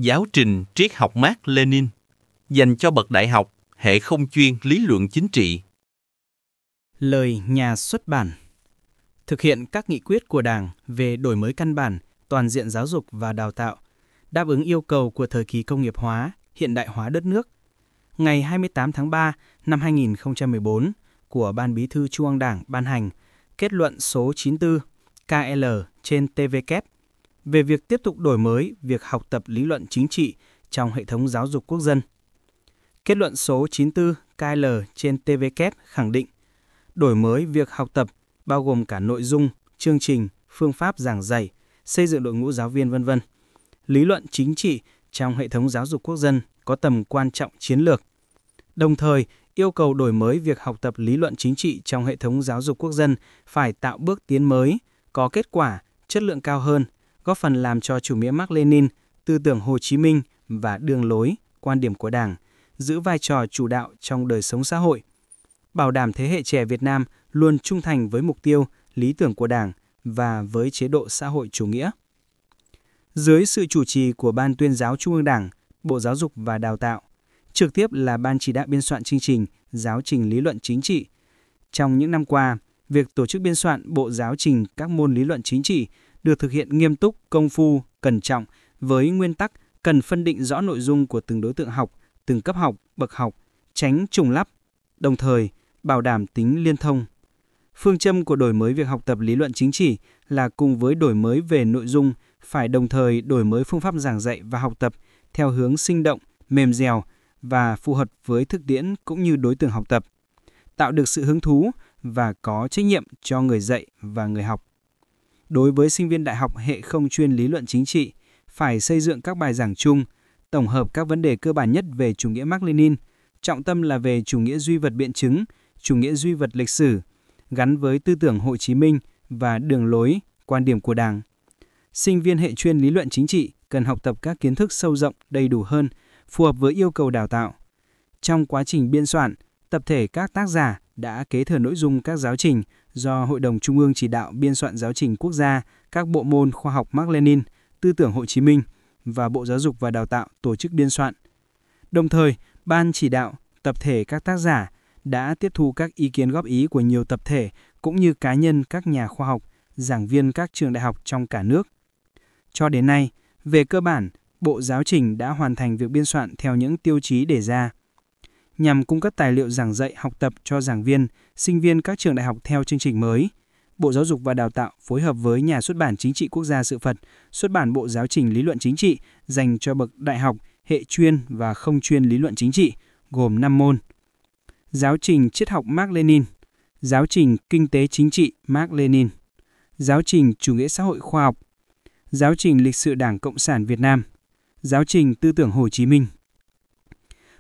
Giáo trình triết học Mác Lênin dành cho bậc đại học, hệ không chuyên lý luận chính trị. Lời nhà xuất bản. Thực hiện các nghị quyết của Đảng về đổi mới căn bản, toàn diện giáo dục và đào tạo, đáp ứng yêu cầu của thời kỳ công nghiệp hóa, hiện đại hóa đất nước. Ngày 28 tháng 3 năm 2014 của Ban Bí thư Trung ương Đảng ban hành kết luận số 94 KL trên TVK về việc tiếp tục đổi mới việc học tập lý luận chính trị trong hệ thống giáo dục quốc dân. Kết luận số 94 KL trên TVK khẳng định đổi mới việc học tập bao gồm cả nội dung, chương trình, phương pháp giảng dạy, xây dựng đội ngũ giáo viên v.v. Lý luận chính trị trong hệ thống giáo dục quốc dân có tầm quan trọng chiến lược. Đồng thời, yêu cầu đổi mới việc học tập lý luận chính trị trong hệ thống giáo dục quốc dân phải tạo bước tiến mới, có kết quả, chất lượng cao hơn, góp phần làm cho chủ nghĩa Mác Lênin, tư tưởng Hồ Chí Minh và đường lối, quan điểm của Đảng giữ vai trò chủ đạo trong đời sống xã hội, bảo đảm thế hệ trẻ Việt Nam luôn trung thành với mục tiêu, lý tưởng của Đảng và với chế độ xã hội chủ nghĩa. Dưới sự chủ trì của Ban Tuyên giáo Trung ương Đảng, Bộ Giáo dục và Đào tạo, trực tiếp là Ban chỉ đạo biên soạn chương trình, giáo trình lý luận chính trị. Trong những năm qua, việc tổ chức biên soạn bộ giáo trình các môn lý luận chính trị được thực hiện nghiêm túc, công phu, cẩn trọng với nguyên tắc cần phân định rõ nội dung của từng đối tượng học, từng cấp học, bậc học, tránh trùng lắp, đồng thời bảo đảm tính liên thông. Phương châm của đổi mới việc học tập lý luận chính trị là cùng với đổi mới về nội dung phải đồng thời đổi mới phương pháp giảng dạy và học tập theo hướng sinh động, mềm dẻo và phù hợp với thực tiễn cũng như đối tượng học tập, tạo được sự hứng thú và có trách nhiệm cho người dạy và người học. Đối với sinh viên đại học hệ không chuyên lý luận chính trị, phải xây dựng các bài giảng chung, tổng hợp các vấn đề cơ bản nhất về chủ nghĩa Mác Lênin, trọng tâm là về chủ nghĩa duy vật biện chứng, chủ nghĩa duy vật lịch sử, gắn với tư tưởng Hồ Chí Minh và đường lối, quan điểm của Đảng. Sinh viên hệ chuyên lý luận chính trị cần học tập các kiến thức sâu rộng, đầy đủ hơn, phù hợp với yêu cầu đào tạo. Trong quá trình biên soạn, tập thể các tác giả đã kế thừa nội dung các giáo trình do Hội đồng Trung ương chỉ đạo biên soạn giáo trình quốc gia, các bộ môn khoa học Mác Lênin, tư tưởng Hồ Chí Minh và Bộ Giáo dục và Đào tạo tổ chức biên soạn. Đồng thời, Ban chỉ đạo, tập thể các tác giả đã tiếp thu các ý kiến góp ý của nhiều tập thể cũng như cá nhân các nhà khoa học, giảng viên các trường đại học trong cả nước. Cho đến nay, về cơ bản, Bộ Giáo trình đã hoàn thành việc biên soạn theo những tiêu chí đề ra. Nhằm cung cấp tài liệu giảng dạy học tập cho giảng viên, sinh viên các trường đại học theo chương trình mới, Bộ Giáo dục và Đào tạo phối hợp với Nhà xuất bản Chính trị Quốc gia Sự Phật xuất bản Bộ Giáo trình lý luận chính trị dành cho bậc đại học, hệ chuyên và không chuyên lý luận chính trị, gồm 5 môn. Giáo trình triết học Mác Lênin, giáo trình kinh tế chính trị Mác Lênin, giáo trình chủ nghĩa xã hội khoa học, giáo trình lịch sử Đảng Cộng sản Việt Nam, giáo trình tư tưởng Hồ Chí Minh.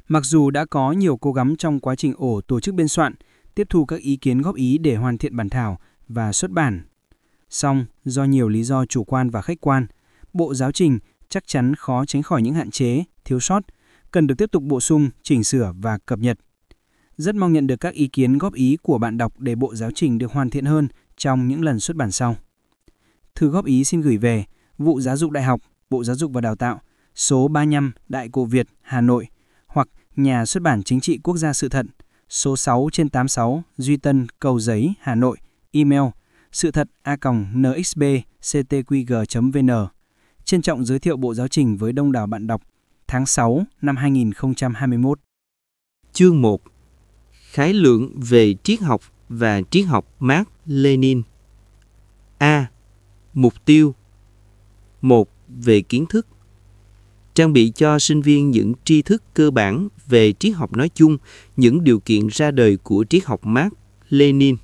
Mặc dù đã có nhiều cố gắng trong quá trình tổ chức biên soạn, tiếp thu các ý kiến góp ý để hoàn thiện bản thảo và xuất bản, song do nhiều lý do chủ quan và khách quan, Bộ Giáo trình chắc chắn khó tránh khỏi những hạn chế, thiếu sót, cần được tiếp tục bổ sung, chỉnh sửa và cập nhật. Rất mong nhận được các ý kiến góp ý của bạn đọc để Bộ Giáo trình được hoàn thiện hơn trong những lần xuất bản sau. Thư góp ý xin gửi về Vụ Giáo dục Đại học, Bộ Giáo dục và Đào tạo, số 35 Đại Cổ Việt, Hà Nội, hoặc Nhà xuất bản Chính trị Quốc gia Sự Thật, số 6/86 Duy Tân, Cầu Giấy, Hà Nội, email sự thật@nxbctqg.vn. Trân trọng giới thiệu Bộ Giáo trình với đông đảo bạn đọc tháng 6 năm 2021. Chương 1. Khái lượng về triết học và triết học Mác Lênin. A. Mục tiêu. 1. Về kiến thức. Trang bị cho sinh viên những tri thức cơ bản về triết học nói chung, những điều kiện ra đời của triết học Mác Lênin,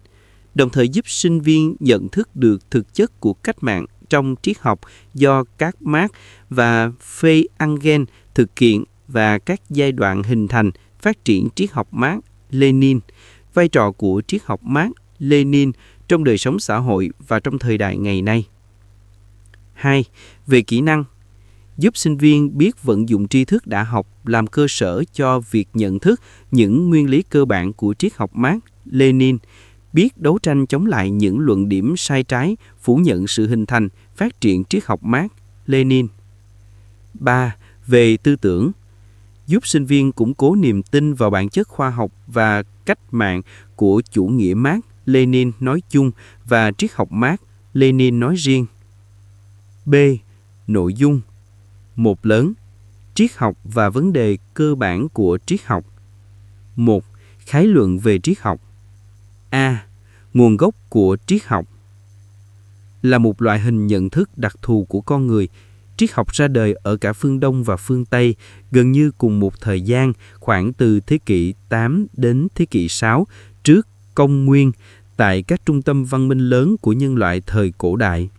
đồng thời giúp sinh viên nhận thức được thực chất của cách mạng trong triết học do các Mác và Phê Engels thực hiện và các giai đoạn hình thành, phát triển triết học Mác Lênin, vai trò của triết học Mác Lênin trong đời sống xã hội và trong thời đại ngày nay. 2. Về kỹ năng. Giúp sinh viên biết vận dụng tri thức đã học làm cơ sở cho việc nhận thức những nguyên lý cơ bản của triết học Mác Lênin, biết đấu tranh chống lại những luận điểm sai trái, phủ nhận sự hình thành, phát triển triết học Mác Lênin. 3. về tư tưởng, giúp sinh viên củng cố niềm tin vào bản chất khoa học và cách mạng của chủ nghĩa Mác Lênin nói chung và triết học Mác Lênin nói riêng. B. Nội dung. Một lớn, triết học và vấn đề cơ bản của triết học. 1. Khái luận về triết học. A. Nguồn gốc của triết học. Là một loại hình nhận thức đặc thù của con người, triết học ra đời ở cả phương Đông và phương Tây gần như cùng một thời gian, khoảng từ thế kỷ 8 đến thế kỷ 6 trước công nguyên, tại các trung tâm văn minh lớn của nhân loại thời cổ đại.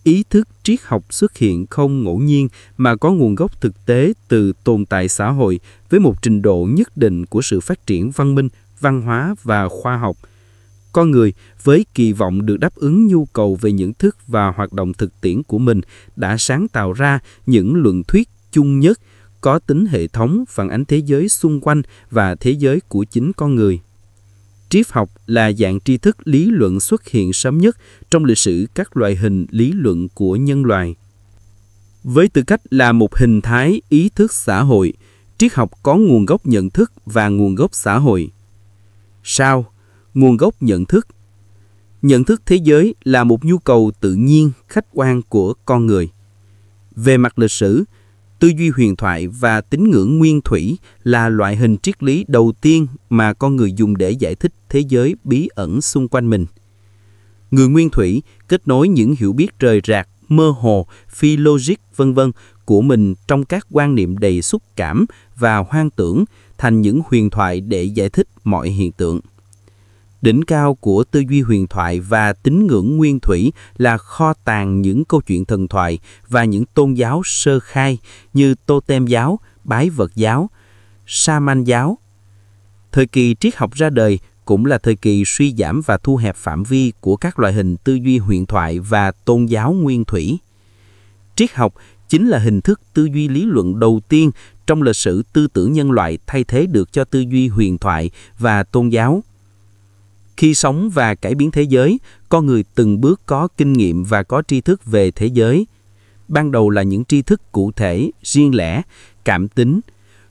Ý thức triết học xuất hiện không ngẫu nhiên mà có nguồn gốc thực tế từ tồn tại xã hội với một trình độ nhất định của sự phát triển văn minh, văn hóa và khoa học. Con người với kỳ vọng được đáp ứng nhu cầu về nhận thức và hoạt động thực tiễn của mình đã sáng tạo ra những luận thuyết chung nhất, có tính hệ thống phản ánh thế giới xung quanh và thế giới của chính con người. Triết học là dạng tri thức lý luận xuất hiện sớm nhất trong lịch sử các loại hình lý luận của nhân loại. Với tư cách là một hình thái ý thức xã hội, triết học có nguồn gốc nhận thức và nguồn gốc xã hội. Sao? Nguồn gốc nhận thức. Nhận thức thế giới là một nhu cầu tự nhiên, khách quan của con người. Về mặt lịch sử, tư duy huyền thoại và tín ngưỡng nguyên thủy là loại hình triết lý đầu tiên mà con người dùng để giải thích thế giới bí ẩn xung quanh mình. Người nguyên thủy kết nối những hiểu biết rời rạc, mơ hồ, phi logic v.v. của mình trong các quan niệm đầy xúc cảm và hoang tưởng thành những huyền thoại để giải thích mọi hiện tượng. Đỉnh cao của tư duy huyền thoại và tín ngưỡng nguyên thủy là kho tàng những câu chuyện thần thoại và những tôn giáo sơ khai như Totem giáo, Bái vật giáo, Sa-man giáo. Thời kỳ triết học ra đời cũng là thời kỳ suy giảm và thu hẹp phạm vi của các loại hình tư duy huyền thoại và tôn giáo nguyên thủy. Triết học chính là hình thức tư duy lý luận đầu tiên trong lịch sử tư tưởng nhân loại thay thế được cho tư duy huyền thoại và tôn giáo. Khi sống và cải biến thế giới, con người từng bước có kinh nghiệm và có tri thức về thế giới. Ban đầu là những tri thức cụ thể, riêng lẻ, cảm tính.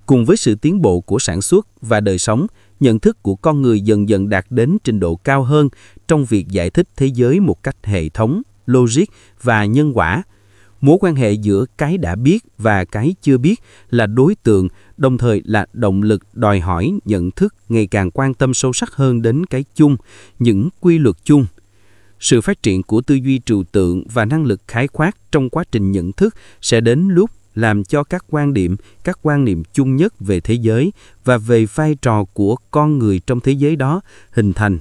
Cùng với sự tiến bộ của sản xuất và đời sống, nhận thức của con người dần dần đạt đến trình độ cao hơn trong việc giải thích thế giới một cách hệ thống, logic và nhân quả. Mối quan hệ giữa cái đã biết và cái chưa biết là đối tượng, đồng thời là động lực đòi hỏi nhận thức ngày càng quan tâm sâu sắc hơn đến cái chung, những quy luật chung. Sự phát triển của tư duy trừu tượng và năng lực khái quát trong quá trình nhận thức sẽ đến lúc làm cho các quan niệm chung nhất về thế giới và về vai trò của con người trong thế giới đó hình thành.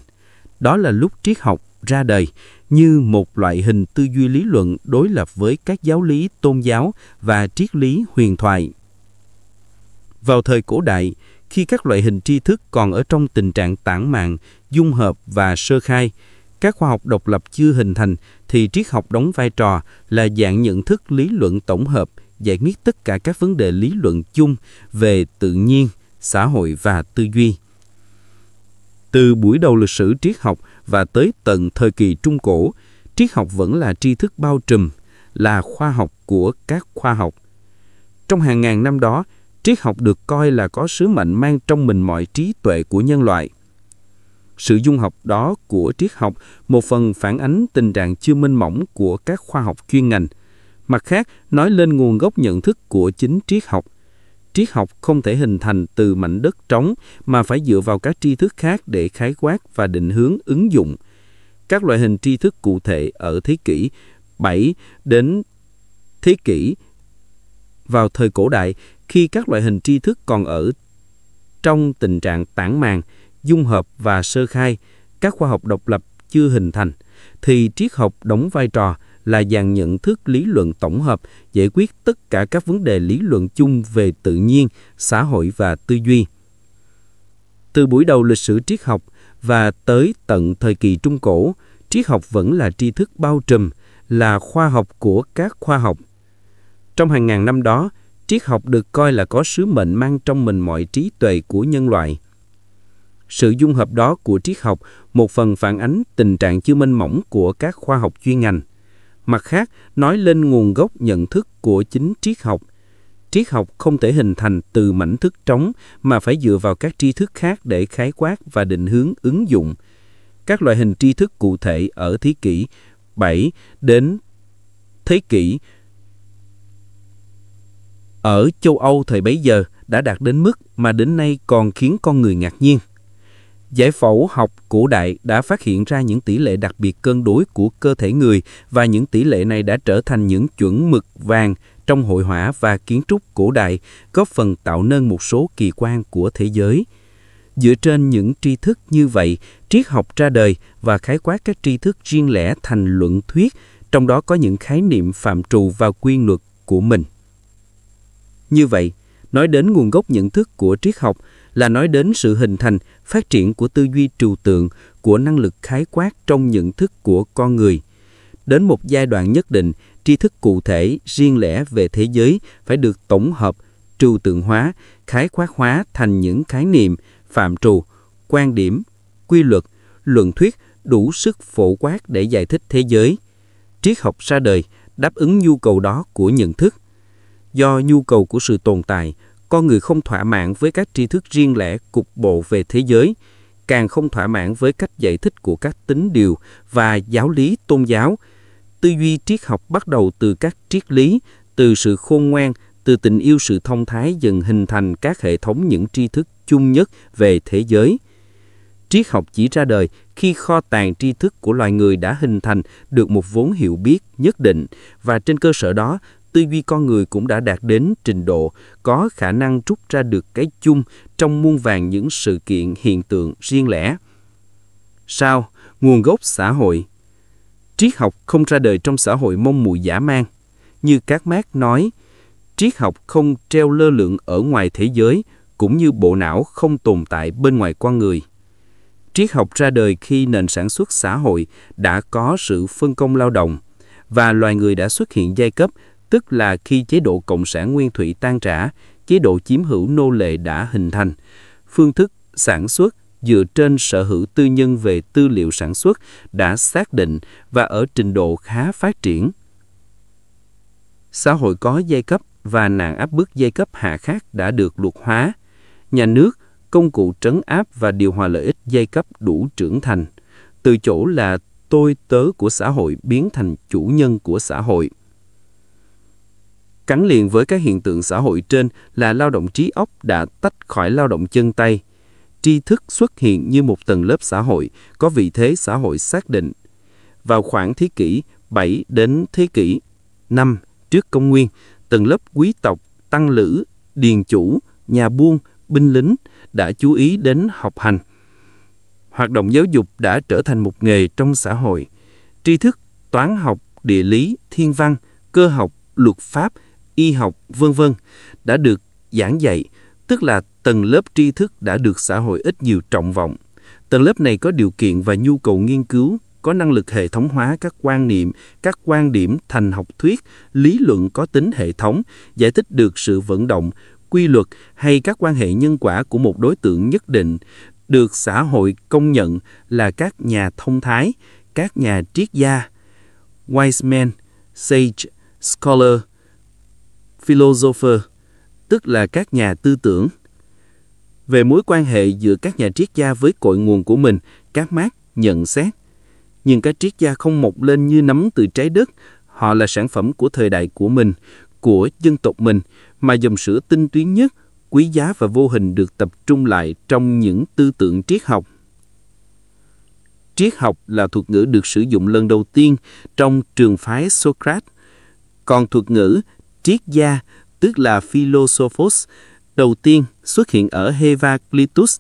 Đó là lúc triết học ra đời như một loại hình tư duy lý luận đối lập với các giáo lý tôn giáo và triết lý huyền thoại. Vào thời cổ đại, khi các loại hình tri thức còn ở trong tình trạng tản mạn, dung hợp và sơ khai, các khoa học độc lập chưa hình thành, thì triết học đóng vai trò là dạng nhận thức lý luận tổng hợp, giải quyết tất cả các vấn đề lý luận chung về tự nhiên, xã hội và tư duy. Từ buổi đầu lịch sử triết học và tới tận thời kỳ Trung Cổ, triết học vẫn là tri thức bao trùm, là khoa học của các khoa học. Trong hàng ngàn năm đó, triết học được coi là có sứ mệnh mang trong mình mọi trí tuệ của nhân loại. Sự dung hợp đó của triết học một phần phản ánh tình trạng chưa minh mẫn của các khoa học chuyên ngành. Mặt khác, nói lên nguồn gốc nhận thức của chính triết học. Triết học không thể hình thành từ mảnh đất trống mà phải dựa vào các tri thức khác để khái quát và định hướng ứng dụng. Các loại hình tri thức cụ thể ở thế kỷ 7 đến thế kỷ vào thời cổ đại, khi các loại hình tri thức còn ở trong tình trạng tản mạn, dung hợp và sơ khai, các khoa học độc lập chưa hình thành, thì triết học đóng vai trò là dạng nhận thức lý luận tổng hợp, giải quyết tất cả các vấn đề lý luận chung về tự nhiên, xã hội và tư duy. Từ buổi đầu lịch sử triết học và tới tận thời kỳ Trung Cổ, triết học vẫn là tri thức bao trùm, là khoa học của các khoa học. Trong hàng ngàn năm đó, triết học được coi là có sứ mệnh mang trong mình mọi trí tuệ của nhân loại. Sự dung hợp đó của triết học một phần phản ánh tình trạng chưa minh mẫn của các khoa học chuyên ngành. Mặt khác, nói lên nguồn gốc nhận thức của chính triết học. Triết học không thể hình thành từ mảnh thức trống mà phải dựa vào các tri thức khác để khái quát và định hướng ứng dụng. Các loại hình tri thức cụ thể ở thế kỷ 7 đến thế kỷ ở châu Âu thời bấy giờ đã đạt đến mức mà đến nay còn khiến con người ngạc nhiên. Giải phẫu học cổ đại đã phát hiện ra những tỷ lệ đặc biệt cân đối của cơ thể người và những tỷ lệ này đã trở thành những chuẩn mực vàng trong hội họa và kiến trúc cổ đại, góp phần tạo nên một số kỳ quan của thế giới. Dựa trên những tri thức như vậy, triết học ra đời và khái quát các tri thức riêng lẻ thành luận thuyết, trong đó có những khái niệm phạm trù và quy luật của mình. Như vậy, nói đến nguồn gốc nhận thức của triết học là nói đến sự hình thành, phát triển của tư duy trừu tượng, của năng lực khái quát trong nhận thức của con người. Đến một giai đoạn nhất định, tri thức cụ thể, riêng lẻ về thế giới phải được tổng hợp, trừu tượng hóa, khái quát hóa thành những khái niệm, phạm trù, quan điểm, quy luật, luận thuyết đủ sức phổ quát để giải thích thế giới. Triết học ra đời đáp ứng nhu cầu đó của nhận thức. Do nhu cầu của sự tồn tại, con người không thỏa mãn với các tri thức riêng lẻ cục bộ về thế giới, càng không thỏa mãn với cách giải thích của các tín điều và giáo lý tôn giáo. Tư duy triết học bắt đầu từ các triết lý, từ sự khôn ngoan, từ tình yêu sự thông thái dần hình thành các hệ thống những tri thức chung nhất về thế giới. Triết học chỉ ra đời khi kho tàng tri thức của loài người đã hình thành được một vốn hiểu biết nhất định, và trên cơ sở đó, tư duy con người cũng đã đạt đến trình độ có khả năng rút ra được cái chung trong muôn vàn những sự kiện hiện tượng riêng lẻ. Sao? Nguồn gốc xã hội. Triết học không ra đời trong xã hội mông mụi dã man. Như các Marx nói, triết học không treo lơ lửng ở ngoài thế giới, cũng như bộ não không tồn tại bên ngoài con người. Triết học ra đời khi nền sản xuất xã hội đã có sự phân công lao động, và loài người đã xuất hiện giai cấp, tức là khi chế độ cộng sản nguyên thủy tan rã, chế độ chiếm hữu nô lệ đã hình thành. Phương thức sản xuất dựa trên sở hữu tư nhân về tư liệu sản xuất đã xác định và ở trình độ khá phát triển. Xã hội có giai cấp và nạn áp bức giai cấp hạ khắc đã được luật hóa. Nhà nước, công cụ trấn áp và điều hòa lợi ích giai cấp đủ trưởng thành, từ chỗ là tôi tớ của xã hội biến thành chủ nhân của xã hội. Gắn liền với các hiện tượng xã hội trên là lao động trí óc đã tách khỏi lao động chân tay. Tri thức xuất hiện như một tầng lớp xã hội, có vị thế xã hội xác định. Vào khoảng thế kỷ 7 đến thế kỷ 5 trước công nguyên, tầng lớp quý tộc, tăng lữ, điền chủ, nhà buôn, binh lính đã chú ý đến học hành. Hoạt động giáo dục đã trở thành một nghề trong xã hội. Tri thức toán học, địa lý, thiên văn, cơ học, luật pháp, y học, v.v. đã được giảng dạy, tức là tầng lớp tri thức đã được xã hội ít nhiều trọng vọng. Tầng lớp này có điều kiện và nhu cầu nghiên cứu, có năng lực hệ thống hóa các quan niệm, các quan điểm thành học thuyết, lý luận có tính hệ thống, giải thích được sự vận động, quy luật hay các quan hệ nhân quả của một đối tượng nhất định, được xã hội công nhận là các nhà thông thái, các nhà triết gia, wise men, sage, scholar, philosopher, tức là các nhà tư tưởng. Về mối quan hệ giữa các nhà triết gia với cội nguồn của mình, các Marx nhận xét. Nhưng các triết gia không mọc lên như nấm từ trái đất, họ là sản phẩm của thời đại của mình, của dân tộc mình, mà dòng sữa tinh túy nhất, quý giá và vô hình được tập trung lại trong những tư tưởng triết học. Triết học là thuật ngữ được sử dụng lần đầu tiên trong trường phái Socrates, còn thuật ngữ triết gia, tức là philosophos, đầu tiên xuất hiện ở Heraclitus.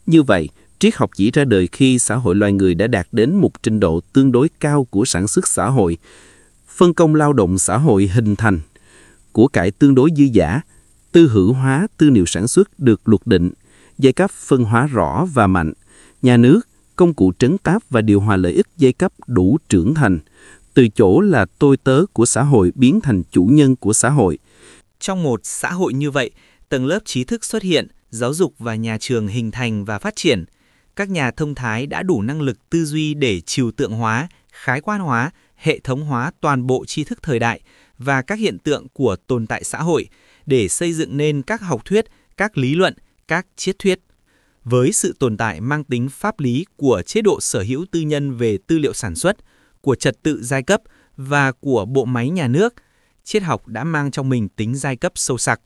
Như vậy, triết học chỉ ra đời khi xã hội loài người đã đạt đến một trình độ tương đối cao của sản xuất xã hội, phân công lao động xã hội hình thành, của cải tương đối dư dả, tư hữu hóa tư liệu sản xuất được luật định, giai cấp phân hóa rõ và mạnh, nhà nước, công cụ trấn áp và điều hòa lợi ích giai cấp đủ trưởng thành, từ chỗ là tôi tớ của xã hội biến thành chủ nhân của xã hội. Trong một xã hội như vậy, tầng lớp trí thức xuất hiện, giáo dục và nhà trường hình thành và phát triển. Các nhà thông thái đã đủ năng lực tư duy để trừu tượng hóa, khái quát hóa, hệ thống hóa toàn bộ tri thức thời đại và các hiện tượng của tồn tại xã hội để xây dựng nên các học thuyết, các lý luận, các triết thuyết. Với sự tồn tại mang tính pháp lý của chế độ sở hữu tư nhân về tư liệu sản xuất, của trật tự giai cấp và của bộ máy nhà nước, triết học đã mang trong mình tính giai cấp sâu sắc.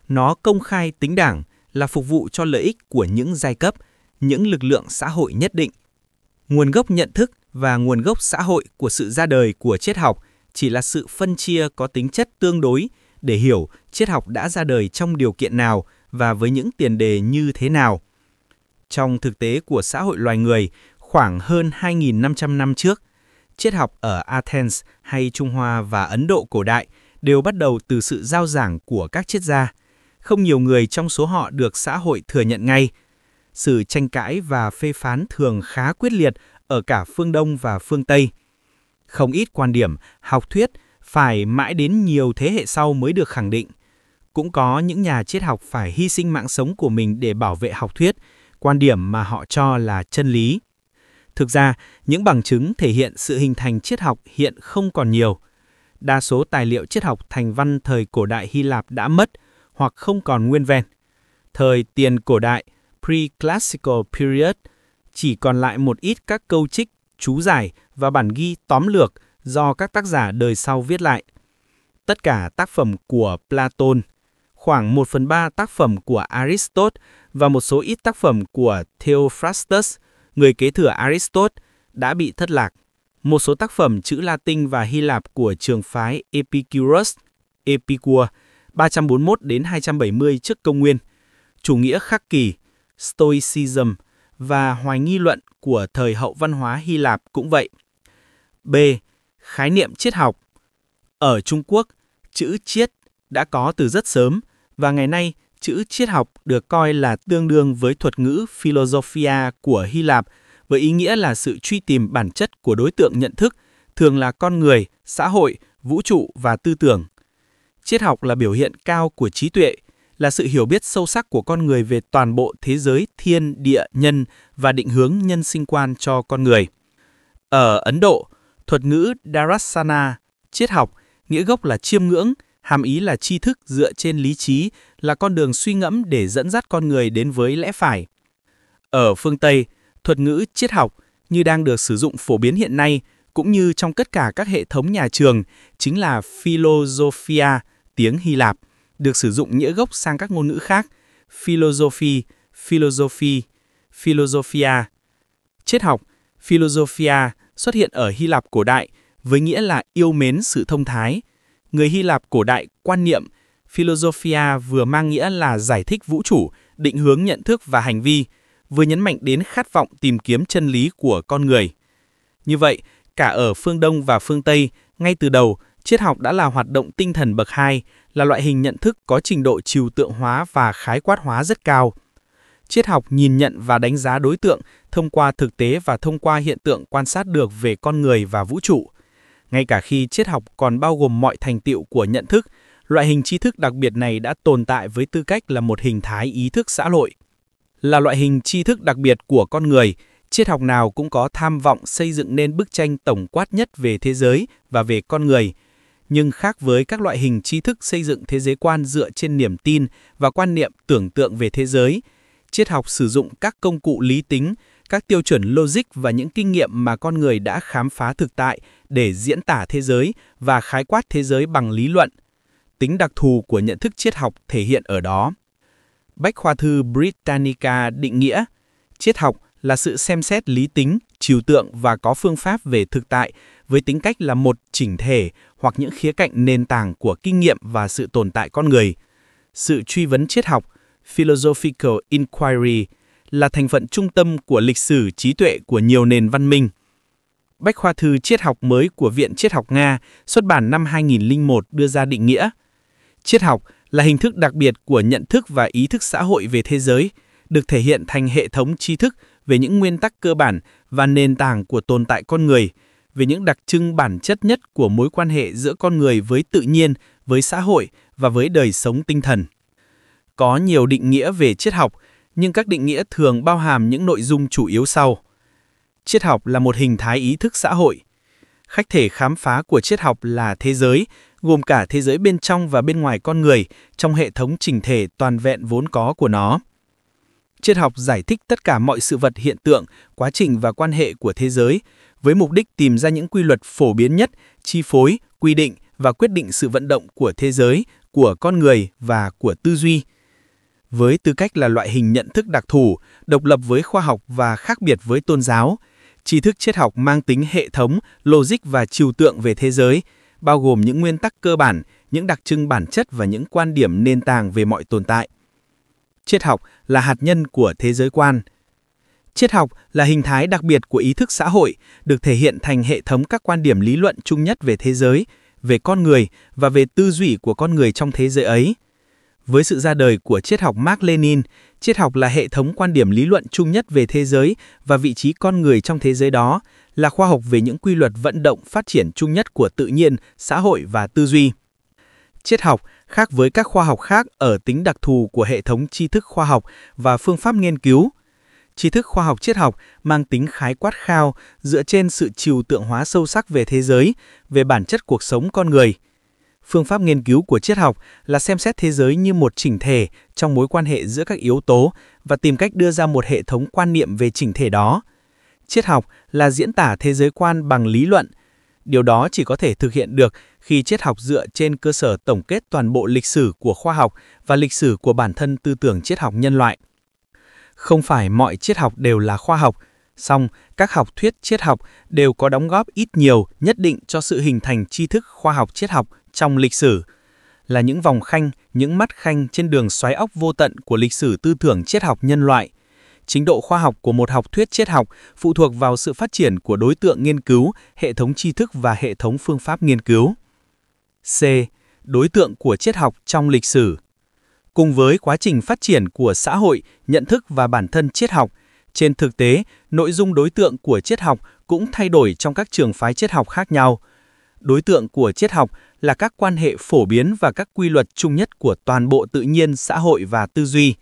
Nó công khai tính đảng, là phục vụ cho lợi ích của những giai cấp, những lực lượng xã hội nhất định. Nguồn gốc nhận thức và nguồn gốc xã hội của sự ra đời của triết học chỉ là sự phân chia có tính chất tương đối để hiểu triết học đã ra đời trong điều kiện nào và với những tiền đề như thế nào. Trong thực tế của xã hội loài người, khoảng hơn 2.500 năm trước, triết học ở Athens hay Trung Hoa và Ấn Độ cổ đại đều bắt đầu từ sự giao giảng của các triết gia. Không nhiều người trong số họ được xã hội thừa nhận ngay. Sự tranh cãi và phê phán thường khá quyết liệt ở cả phương Đông và phương Tây. Không ít quan điểm, học thuyết phải mãi đến nhiều thế hệ sau mới được khẳng định. Cũng có những nhà triết học phải hy sinh mạng sống của mình để bảo vệ học thuyết, quan điểm mà họ cho là chân lý. Thực ra, những bằng chứng thể hiện sự hình thành triết học hiện không còn nhiều. Đa số tài liệu triết học thành văn thời cổ đại Hy Lạp đã mất hoặc không còn nguyên vẹn. Thời tiền cổ đại, pre-classical period, chỉ còn lại một ít các câu trích, chú giải và bản ghi tóm lược do các tác giả đời sau viết lại. Tất cả tác phẩm của Platon, khoảng 1/3 tác phẩm của Aristotle và một số ít tác phẩm của Theophrastus, người kế thừa Aristotle, đã bị thất lạc. Một số tác phẩm chữ Latin và Hy Lạp của trường phái Epicurus, Epicure, 341 đến 270 trước công nguyên, chủ nghĩa khắc kỷ, Stoicism và hoài nghi luận của thời hậu văn hóa Hy Lạp cũng vậy. B. Khái niệm triết học. Ở Trung Quốc, chữ triết đã có từ rất sớm và ngày nay chữ triết học được coi là tương đương với thuật ngữ philosophia của Hy Lạp, với ý nghĩa là sự truy tìm bản chất của đối tượng nhận thức, thường là con người, xã hội, vũ trụ và tư tưởng. Triết học là biểu hiện cao của trí tuệ, là sự hiểu biết sâu sắc của con người về toàn bộ thế giới thiên, địa, nhân và định hướng nhân sinh quan cho con người. Ở Ấn Độ, thuật ngữ Darshana, triết học, nghĩa gốc là chiêm ngưỡng, hàm ý là tri thức dựa trên lý trí, là con đường suy ngẫm để dẫn dắt con người đến với lẽ phải. Ở phương Tây, thuật ngữ triết học như đang được sử dụng phổ biến hiện nay, cũng như trong tất cả các hệ thống nhà trường, chính là philosophia, tiếng Hy Lạp, được sử dụng nghĩa gốc sang các ngôn ngữ khác, philosophy, philosophy, philosophia. Triết học, philosophia, xuất hiện ở Hy Lạp cổ đại với nghĩa là yêu mến sự thông thái. Người Hy Lạp cổ đại quan niệm philosophia vừa mang nghĩa là giải thích vũ trụ, định hướng nhận thức và hành vi, vừa nhấn mạnh đến khát vọng tìm kiếm chân lý của con người. Như vậy, cả ở phương Đông và phương Tây, ngay từ đầu, triết học đã là hoạt động tinh thần bậc 2, là loại hình nhận thức có trình độ trừu tượng hóa và khái quát hóa rất cao. Triết học nhìn nhận và đánh giá đối tượng thông qua thực tế và thông qua hiện tượng quan sát được về con người và vũ trụ. Ngay cả khi triết học còn bao gồm mọi thành tựu của nhận thức, loại hình tri thức đặc biệt này đã tồn tại với tư cách là một hình thái ý thức xã hội. Là loại hình tri thức đặc biệt của con người, triết học nào cũng có tham vọng xây dựng nên bức tranh tổng quát nhất về thế giới và về con người. Nhưng khác với các loại hình tri thức xây dựng thế giới quan dựa trên niềm tin và quan niệm tưởng tượng về thế giới, triết học sử dụng các công cụ lý tính, các tiêu chuẩn logic và những kinh nghiệm mà con người đã khám phá thực tại để diễn tả thế giới và khái quát thế giới bằng lý luận. Tính đặc thù của nhận thức triết học thể hiện ở đó. Bách khoa thư Britannica định nghĩa, triết học là sự xem xét lý tính, trừu tượng và có phương pháp về thực tại với tính cách là một chỉnh thể hoặc những khía cạnh nền tảng của kinh nghiệm và sự tồn tại con người. Sự truy vấn triết học, philosophical inquiry, là thành phần trung tâm của lịch sử trí tuệ của nhiều nền văn minh. Bách khoa thư triết học mới của Viện Triết học Nga xuất bản năm 2001 đưa ra định nghĩa. Triết học là hình thức đặc biệt của nhận thức và ý thức xã hội về thế giới, được thể hiện thành hệ thống tri thức về những nguyên tắc cơ bản và nền tảng của tồn tại con người, về những đặc trưng bản chất nhất của mối quan hệ giữa con người với tự nhiên, với xã hội và với đời sống tinh thần. Có nhiều định nghĩa về triết học, nhưng các định nghĩa thường bao hàm những nội dung chủ yếu sau. Triết học là một hình thái ý thức xã hội. Khách thể khám phá của triết học là thế giới gồm cả thế giới bên trong và bên ngoài con người, trong hệ thống chỉnh thể toàn vẹn vốn có của nó. Triết học giải thích tất cả mọi sự vật, hiện tượng, quá trình và quan hệ của thế giới, với mục đích tìm ra những quy luật phổ biến nhất, chi phối, quy định và quyết định sự vận động của thế giới, của con người và của tư duy. Với tư cách là loại hình nhận thức đặc thù, độc lập với khoa học và khác biệt với tôn giáo, tri thức triết học mang tính hệ thống, logic và trừu tượng về thế giới, bao gồm những nguyên tắc cơ bản, những đặc trưng bản chất và những quan điểm nền tảng về mọi tồn tại. Triết học là hạt nhân của thế giới quan. Triết học là hình thái đặc biệt của ý thức xã hội, được thể hiện thành hệ thống các quan điểm lý luận chung nhất về thế giới, về con người và về tư duy của con người trong thế giới ấy. Với sự ra đời của triết học Mác Lênin, triết học là hệ thống quan điểm lý luận chung nhất về thế giới và vị trí con người trong thế giới đó, là khoa học về những quy luật vận động phát triển chung nhất của tự nhiên, xã hội và tư duy. Triết học khác với các khoa học khác ở tính đặc thù của hệ thống tri thức khoa học và phương pháp nghiên cứu. Tri thức khoa học triết học mang tính khái quát khao dựa trên sự trừu tượng hóa sâu sắc về thế giới, về bản chất cuộc sống con người. Phương pháp nghiên cứu của triết học là xem xét thế giới như một chỉnh thể trong mối quan hệ giữa các yếu tố và tìm cách đưa ra một hệ thống quan niệm về chỉnh thể đó. Triết học là diễn tả thế giới quan bằng lý luận. Điều đó chỉ có thể thực hiện được khi triết học dựa trên cơ sở tổng kết toàn bộ lịch sử của khoa học và lịch sử của bản thân tư tưởng triết học nhân loại. Không phải mọi triết học đều là khoa học, song các học thuyết triết học đều có đóng góp ít nhiều nhất định cho sự hình thành tri thức khoa học triết học trong lịch sử, là những vòng khanh, những mắt khanh trên đường xoáy óc vô tận của lịch sử tư tưởng triết học nhân loại. Trình độ khoa học của một học thuyết triết học phụ thuộc vào sự phát triển của đối tượng nghiên cứu, hệ thống tri thức và hệ thống phương pháp nghiên cứu. C. Đối tượng của triết học trong lịch sử. Cùng với quá trình phát triển của xã hội, nhận thức và bản thân triết học, trên thực tế, nội dung đối tượng của triết học cũng thay đổi trong các trường phái triết học khác nhau. Đối tượng của triết học là các quan hệ phổ biến và các quy luật chung nhất của toàn bộ tự nhiên, xã hội và tư duy.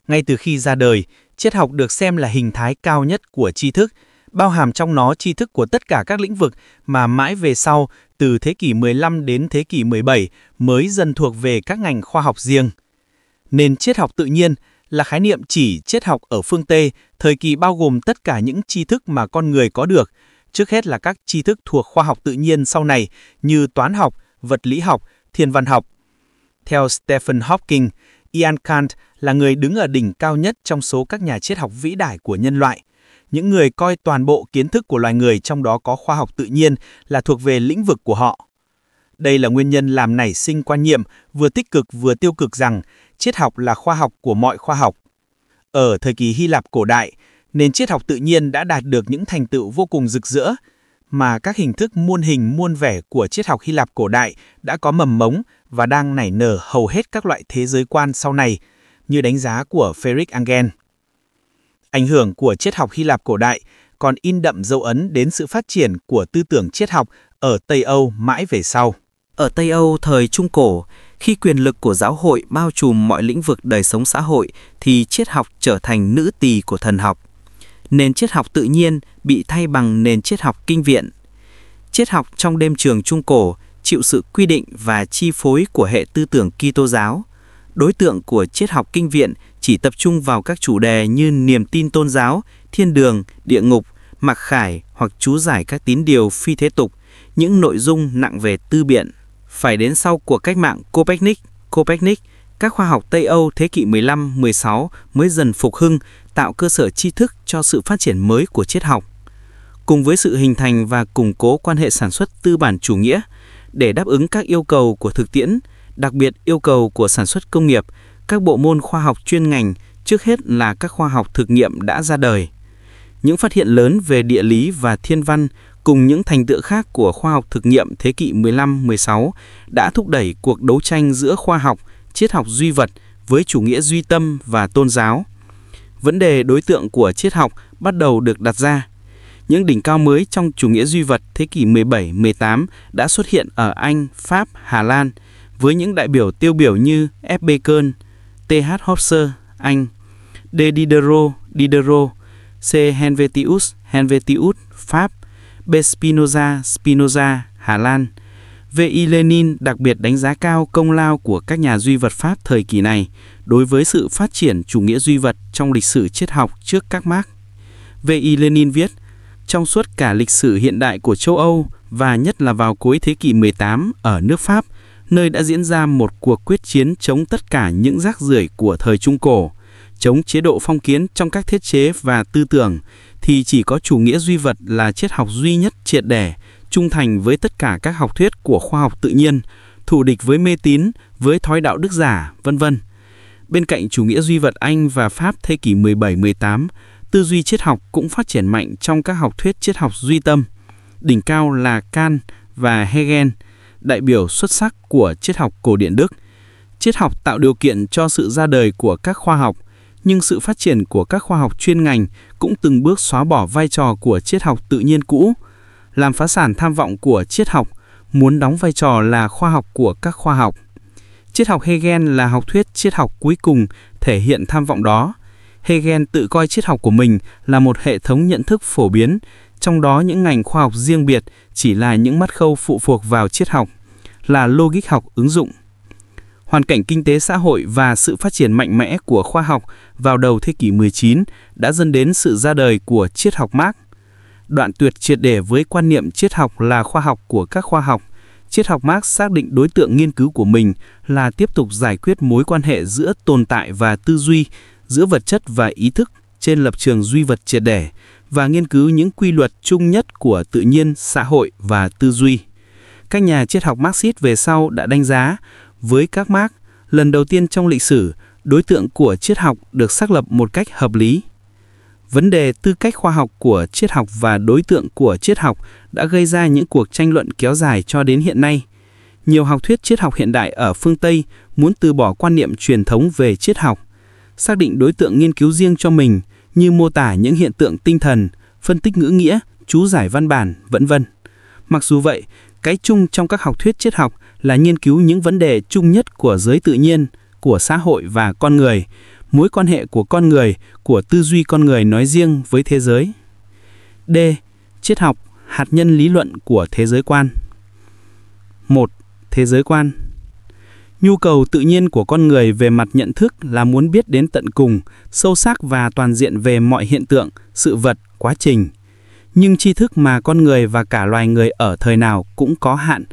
Ngay từ khi ra đời, triết học được xem là hình thái cao nhất của tri thức, bao hàm trong nó tri thức của tất cả các lĩnh vực mà mãi về sau, từ thế kỷ 15 đến thế kỷ 17 mới dần thuộc về các ngành khoa học riêng. Nền triết học tự nhiên là khái niệm chỉ triết học ở phương Tây, thời kỳ bao gồm tất cả những tri thức mà con người có được, trước hết là các tri thức thuộc khoa học tự nhiên sau này như toán học, vật lý học, thiên văn học. Theo Stephen Hawking, Ian Kant là người đứng ở đỉnh cao nhất trong số các nhà triết học vĩ đại của nhân loại. Những người coi toàn bộ kiến thức của loài người, trong đó có khoa học tự nhiên, là thuộc về lĩnh vực của họ. Đây là nguyên nhân làm nảy sinh quan niệm vừa tích cực vừa tiêu cực rằng triết học là khoa học của mọi khoa học. Ở thời kỳ Hy Lạp cổ đại, nền triết học tự nhiên đã đạt được những thành tựu vô cùng rực rỡ, mà các hình thức muôn hình muôn vẻ của triết học Hy Lạp cổ đại đã có mầm mống và đang nảy nở hầu hết các loại thế giới quan sau này, như đánh giá của Fredrik Engel. Ảnh hưởng của triết học Hy Lạp cổ đại còn in đậm dấu ấn đến sự phát triển của tư tưởng triết học ở Tây Âu mãi về sau. Ở Tây Âu thời Trung Cổ, khi quyền lực của giáo hội bao trùm mọi lĩnh vực đời sống xã hội, thì triết học trở thành nữ tỳ của thần học. Nền triết học tự nhiên bị thay bằng nền triết học kinh viện. Triết học trong đêm trường Trung Cổ chịu sự quy định và chi phối của hệ tư tưởng Kitô giáo. Đối tượng của triết học kinh viện chỉ tập trung vào các chủ đề như niềm tin tôn giáo, thiên đường, địa ngục, mặc khải hoặc chú giải các tín điều phi thế tục, những nội dung nặng về tư biện. Phải đến sau cuộc cách mạng Copernic, các khoa học Tây Âu thế kỷ 15-16 mới dần phục hưng, tạo cơ sở tri thức cho sự phát triển mới của triết học. Cùng với sự hình thành và củng cố quan hệ sản xuất tư bản chủ nghĩa, để đáp ứng các yêu cầu của thực tiễn, đặc biệt yêu cầu của sản xuất công nghiệp, các bộ môn khoa học chuyên ngành, trước hết là các khoa học thực nghiệm đã ra đời. Những phát hiện lớn về địa lý và thiên văn cùng những thành tựu khác của khoa học thực nghiệm thế kỷ 15-16 đã thúc đẩy cuộc đấu tranh giữa khoa học, triết học duy vật với chủ nghĩa duy tâm và tôn giáo. Vấn đề đối tượng của triết học bắt đầu được đặt ra. Những đỉnh cao mới trong chủ nghĩa duy vật thế kỷ 17-18 đã xuất hiện ở Anh, Pháp, Hà Lan, với những đại biểu tiêu biểu như F. Bacon, Th. Hofstede, Anh, D. Diderot, C. Helvetius, Pháp, B. Spinoza, Hà Lan, V.I. Lenin đặc biệt đánh giá cao công lao của các nhà duy vật Pháp thời kỳ này đối với sự phát triển chủ nghĩa duy vật trong lịch sử triết học trước các Marx. V.I. Lenin viết, trong suốt cả lịch sử hiện đại của châu Âu và nhất là vào cuối thế kỷ 18 ở nước Pháp, nơi đã diễn ra một cuộc quyết chiến chống tất cả những rác rưởi của thời Trung Cổ, chống chế độ phong kiến trong các thiết chế và tư tưởng, thì chỉ có chủ nghĩa duy vật là triết học duy nhất triệt để, trung thành với tất cả các học thuyết của khoa học tự nhiên, thù địch với mê tín, với thói đạo đức giả, vân vân. Bên cạnh chủ nghĩa duy vật Anh và Pháp thế kỷ 17-18, tư duy triết học cũng phát triển mạnh trong các học thuyết triết học duy tâm. Đỉnh cao là Kant và Hegel, đại biểu xuất sắc của triết học cổ điển Đức. Triết học tạo điều kiện cho sự ra đời của các khoa học, nhưng sự phát triển của các khoa học chuyên ngành cũng từng bước xóa bỏ vai trò của triết học tự nhiên cũ, làm phá sản tham vọng của triết học, muốn đóng vai trò là khoa học của các khoa học. Triết học Hegel là học thuyết triết học cuối cùng thể hiện tham vọng đó. Hegel tự coi triết học của mình là một hệ thống nhận thức phổ biến, trong đó những ngành khoa học riêng biệt chỉ là những mắt khâu phụ thuộc vào triết học, là logic học ứng dụng. Hoàn cảnh kinh tế xã hội và sự phát triển mạnh mẽ của khoa học vào đầu thế kỷ 19 đã dẫn đến sự ra đời của triết học Marx. Đoạn tuyệt triệt để với quan niệm triết học là khoa học của các khoa học, triết học Marx xác định đối tượng nghiên cứu của mình là tiếp tục giải quyết mối quan hệ giữa tồn tại và tư duy, giữa vật chất và ý thức trên lập trường duy vật triệt để và nghiên cứu những quy luật chung nhất của tự nhiên, xã hội và tư duy. Các nhà triết học Marxist về sau đã đánh giá, với các Marx, lần đầu tiên trong lịch sử, đối tượng của triết học được xác lập một cách hợp lý. Vấn đề tư cách khoa học của triết học và đối tượng của triết học đã gây ra những cuộc tranh luận kéo dài cho đến hiện nay. Nhiều học thuyết triết học hiện đại ở phương Tây muốn từ bỏ quan niệm truyền thống về triết học, xác định đối tượng nghiên cứu riêng cho mình như mô tả những hiện tượng tinh thần, phân tích ngữ nghĩa, chú giải văn bản, vân vân. Mặc dù vậy, cái chung trong các học thuyết triết học là nghiên cứu những vấn đề chung nhất của giới tự nhiên, của xã hội và con người, mối quan hệ của con người, của tư duy con người nói riêng với thế giới. D. Triết học, hạt nhân lý luận của thế giới quan. 1. Thế giới quan. Nhu cầu tự nhiên của con người về mặt nhận thức là muốn biết đến tận cùng, sâu sắc và toàn diện về mọi hiện tượng, sự vật, quá trình. Nhưng tri thức mà con người và cả loài người ở thời nào cũng có hạn,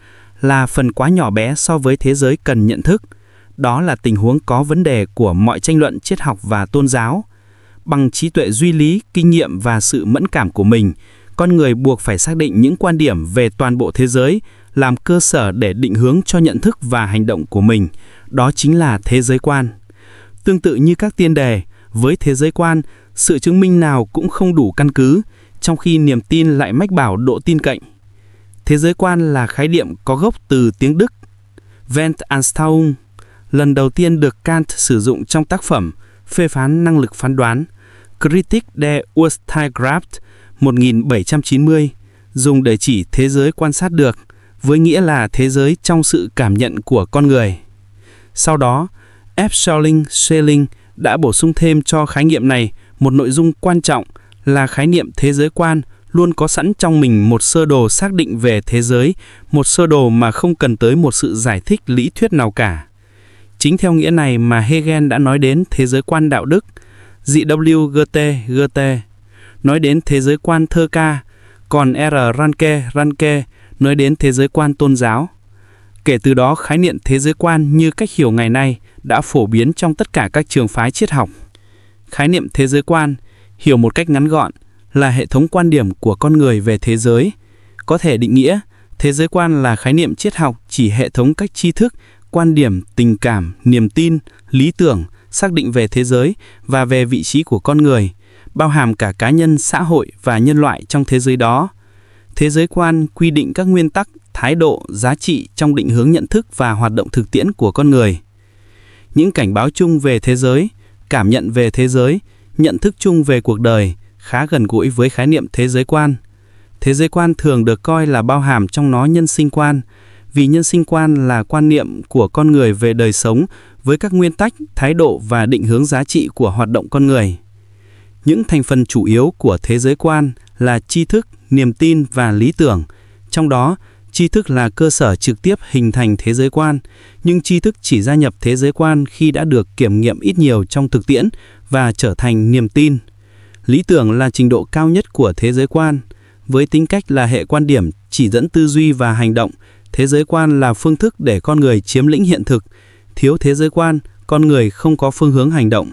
là phần quá nhỏ bé so với thế giới cần nhận thức. Đó là tình huống có vấn đề của mọi tranh luận triết học và tôn giáo. Bằng trí tuệ duy lý, kinh nghiệm và sự mẫn cảm của mình, con người buộc phải xác định những quan điểm về toàn bộ thế giới, làm cơ sở để định hướng cho nhận thức và hành động của mình. Đó chính là thế giới quan. Tương tự như các tiên đề, với thế giới quan, sự chứng minh nào cũng không đủ căn cứ, trong khi niềm tin lại mách bảo độ tin cậy. Thế giới quan là khái niệm có gốc từ tiếng Đức, Weltanschauung, lần đầu tiên được Kant sử dụng trong tác phẩm phê phán năng lực phán đoán Kritik der Urteilskraft 1790, dùng để chỉ thế giới quan sát được, với nghĩa là thế giới trong sự cảm nhận của con người. Sau đó, F. Schelling đã bổ sung thêm cho khái niệm này một nội dung quan trọng là khái niệm thế giới quan luôn có sẵn trong mình một sơ đồ xác định về thế giới, một sơ đồ mà không cần tới một sự giải thích lý thuyết nào cả. Chính theo nghĩa này mà Hegel đã nói đến thế giới quan đạo đức, G.W. Goethe nói đến thế giới quan thơ ca, còn R. Ranke nói đến thế giới quan tôn giáo. Kể từ đó, khái niệm thế giới quan như cách hiểu ngày nay đã phổ biến trong tất cả các trường phái triết học. Khái niệm thế giới quan, hiểu một cách ngắn gọn, là hệ thống quan điểm của con người về thế giới. Có thể định nghĩa, thế giới quan là khái niệm triết học chỉ hệ thống các tri thức, quan điểm, tình cảm, niềm tin, lý tưởng, xác định về thế giới và về vị trí của con người, bao hàm cả cá nhân, xã hội và nhân loại trong thế giới đó. Thế giới quan quy định các nguyên tắc, thái độ, giá trị trong định hướng nhận thức và hoạt động thực tiễn của con người. Những cảnh báo chung về thế giới, cảm nhận về thế giới, nhận thức chung về cuộc đời khá gần gũi với khái niệm thế giới quan. Thế giới quan thường được coi là bao hàm trong nó nhân sinh quan, vì nhân sinh quan là quan niệm của con người về đời sống với các nguyên tắc, thái độ và định hướng giá trị của hoạt động con người. Những thành phần chủ yếu của thế giới quan là tri thức, niềm tin và lý tưởng. Trong đó, tri thức là cơ sở trực tiếp hình thành thế giới quan, nhưng tri thức chỉ gia nhập thế giới quan khi đã được kiểm nghiệm ít nhiều trong thực tiễn và trở thành niềm tin. Lý tưởng là trình độ cao nhất của thế giới quan. Với tính cách là hệ quan điểm chỉ dẫn tư duy và hành động, thế giới quan là phương thức để con người chiếm lĩnh hiện thực. Thiếu thế giới quan, con người không có phương hướng hành động.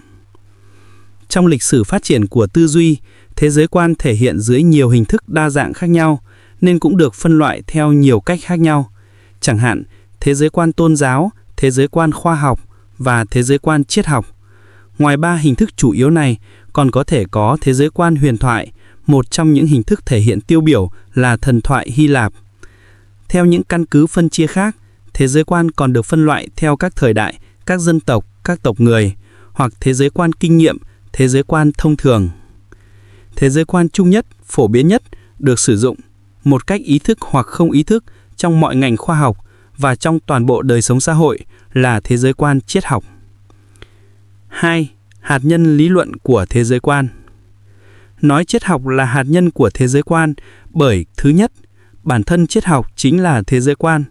Trong lịch sử phát triển của tư duy, thế giới quan thể hiện dưới nhiều hình thức đa dạng khác nhau, nên cũng được phân loại theo nhiều cách khác nhau. Chẳng hạn, thế giới quan tôn giáo, thế giới quan khoa học và thế giới quan triết học. Ngoài ba hình thức chủ yếu này, còn có thể có thế giới quan huyền thoại, một trong những hình thức thể hiện tiêu biểu là thần thoại Hy Lạp. Theo những căn cứ phân chia khác, thế giới quan còn được phân loại theo các thời đại, các dân tộc, các tộc người, hoặc thế giới quan kinh nghiệm, thế giới quan thông thường. Thế giới quan chung nhất, phổ biến nhất, được sử dụng một cách ý thức hoặc không ý thức trong mọi ngành khoa học và trong toàn bộ đời sống xã hội là thế giới quan triết học. 2. Hạt nhân lý luận của thế giới quan. Nói triết học là hạt nhân của thế giới quan bởi thứ nhất, bản thân triết học chính là thế giới quan.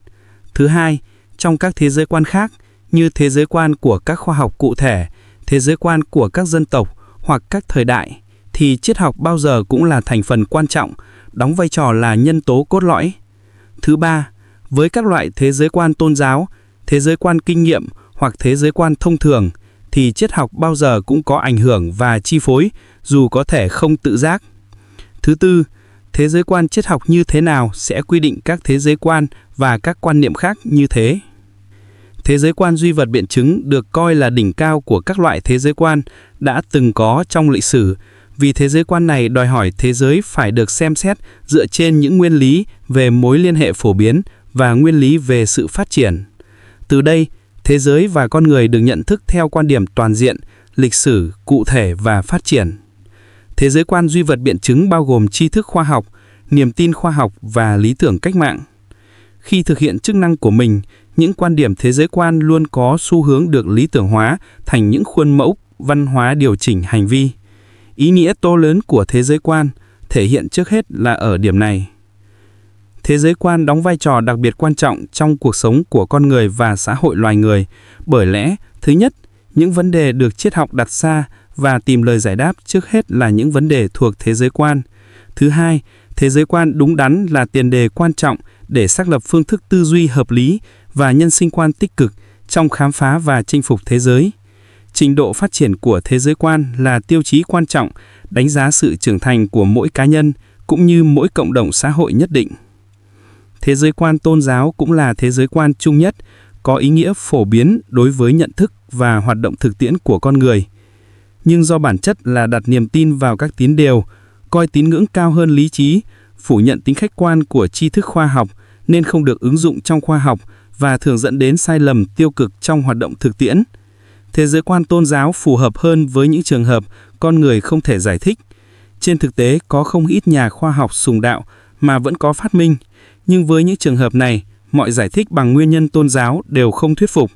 Thứ hai, trong các thế giới quan khác như thế giới quan của các khoa học cụ thể, thế giới quan của các dân tộc hoặc các thời đại, thì triết học bao giờ cũng là thành phần quan trọng, đóng vai trò là nhân tố cốt lõi. Thứ ba, với các loại thế giới quan tôn giáo, thế giới quan kinh nghiệm hoặc thế giới quan thông thường, thì triết học bao giờ cũng có ảnh hưởng và chi phối, dù có thể không tự giác. Thứ tư, thế giới quan triết học như thế nào sẽ quy định các thế giới quan và các quan niệm khác như thế. Thế giới quan duy vật biện chứng được coi là đỉnh cao của các loại thế giới quan đã từng có trong lịch sử, vì thế giới quan này đòi hỏi thế giới phải được xem xét dựa trên những nguyên lý về mối liên hệ phổ biến và nguyên lý về sự phát triển. Từ đây, thế giới và con người được nhận thức theo quan điểm toàn diện, lịch sử, cụ thể và phát triển. Thế giới quan duy vật biện chứng bao gồm tri thức khoa học, niềm tin khoa học và lý tưởng cách mạng. Khi thực hiện chức năng của mình, những quan điểm thế giới quan luôn có xu hướng được lý tưởng hóa thành những khuôn mẫu văn hóa điều chỉnh hành vi. Ý nghĩa to lớn của thế giới quan thể hiện trước hết là ở điểm này. Thế giới quan đóng vai trò đặc biệt quan trọng trong cuộc sống của con người và xã hội loài người, bởi lẽ, thứ nhất, những vấn đề được triết học đặt ra và tìm lời giải đáp trước hết là những vấn đề thuộc thế giới quan. Thứ hai, thế giới quan đúng đắn là tiền đề quan trọng để xác lập phương thức tư duy hợp lý và nhân sinh quan tích cực trong khám phá và chinh phục thế giới. Trình độ phát triển của thế giới quan là tiêu chí quan trọng đánh giá sự trưởng thành của mỗi cá nhân cũng như mỗi cộng đồng xã hội nhất định. Thế giới quan tôn giáo cũng là thế giới quan chung nhất, có ý nghĩa phổ biến đối với nhận thức và hoạt động thực tiễn của con người. Nhưng do bản chất là đặt niềm tin vào các tín điều, coi tín ngưỡng cao hơn lý trí, phủ nhận tính khách quan của tri thức khoa học nên không được ứng dụng trong khoa học và thường dẫn đến sai lầm tiêu cực trong hoạt động thực tiễn. Thế giới quan tôn giáo phù hợp hơn với những trường hợp con người không thể giải thích. Trên thực tế, có không ít nhà khoa học sùng đạo mà vẫn có phát minh, nhưng với những trường hợp này, mọi giải thích bằng nguyên nhân tôn giáo đều không thuyết phục.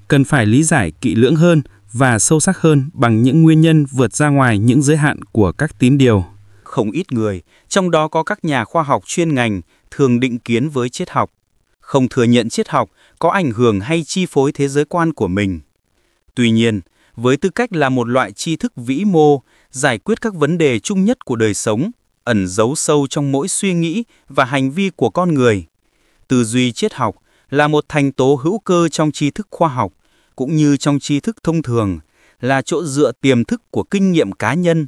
Cần phải lý giải kỹ lưỡng hơn và sâu sắc hơn bằng những nguyên nhân vượt ra ngoài những giới hạn của các tín điều. Không ít người, trong đó có các nhà khoa học chuyên ngành, thường định kiến với triết học, không thừa nhận triết học có ảnh hưởng hay chi phối thế giới quan của mình. Tuy nhiên, với tư cách là một loại tri thức vĩ mô, giải quyết các vấn đề chung nhất của đời sống, ẩn giấu sâu trong mỗi suy nghĩ và hành vi của con người, tư duy triết học là một thành tố hữu cơ trong tri thức khoa học, cũng như trong tri thức thông thường, là chỗ dựa tiềm thức của kinh nghiệm cá nhân,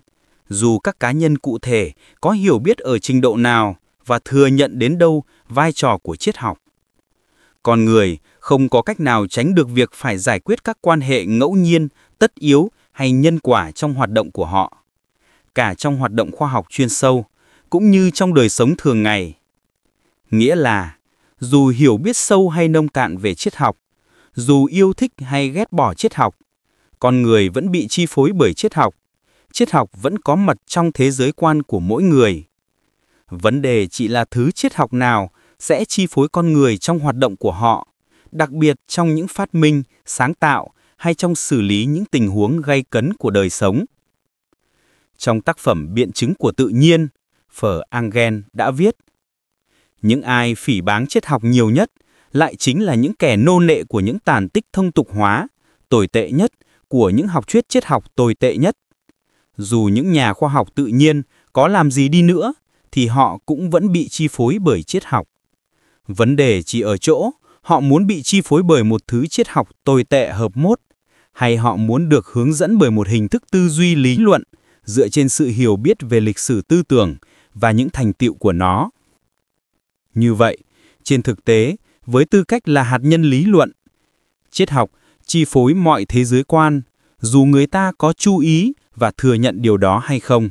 dù các cá nhân cụ thể có hiểu biết ở trình độ nào và thừa nhận đến đâu vai trò của triết học. Con người không có cách nào tránh được việc phải giải quyết các quan hệ ngẫu nhiên, tất yếu hay nhân quả trong hoạt động của họ, cả trong hoạt động khoa học chuyên sâu, cũng như trong đời sống thường ngày. Nghĩa là, dù hiểu biết sâu hay nông cạn về triết học, dù yêu thích hay ghét bỏ triết học, con người vẫn bị chi phối bởi triết học. Triết học vẫn có mặt trong thế giới quan của mỗi người. Vấn đề chỉ là thứ triết học nào sẽ chi phối con người trong hoạt động của họ, đặc biệt trong những phát minh, sáng tạo hay trong xử lý những tình huống gay cấn của đời sống. Trong tác phẩm Biện chứng của tự nhiên, Phở Engel đã viết: Những ai phỉ báng triết học nhiều nhất lại chính là những kẻ nô lệ của những tàn tích thông tục hóa, tồi tệ nhất của những học thuyết triết học tồi tệ nhất. Dù những nhà khoa học tự nhiên có làm gì đi nữa, thì họ cũng vẫn bị chi phối bởi triết học. Vấn đề chỉ ở chỗ, họ muốn bị chi phối bởi một thứ triết học tồi tệ hợp mốt, hay họ muốn được hướng dẫn bởi một hình thức tư duy lý luận dựa trên sự hiểu biết về lịch sử tư tưởng và những thành tựu của nó. Như vậy, trên thực tế, với tư cách là hạt nhân lý luận, triết học chi phối mọi thế giới quan, dù người ta có chú ý và thừa nhận điều đó hay không.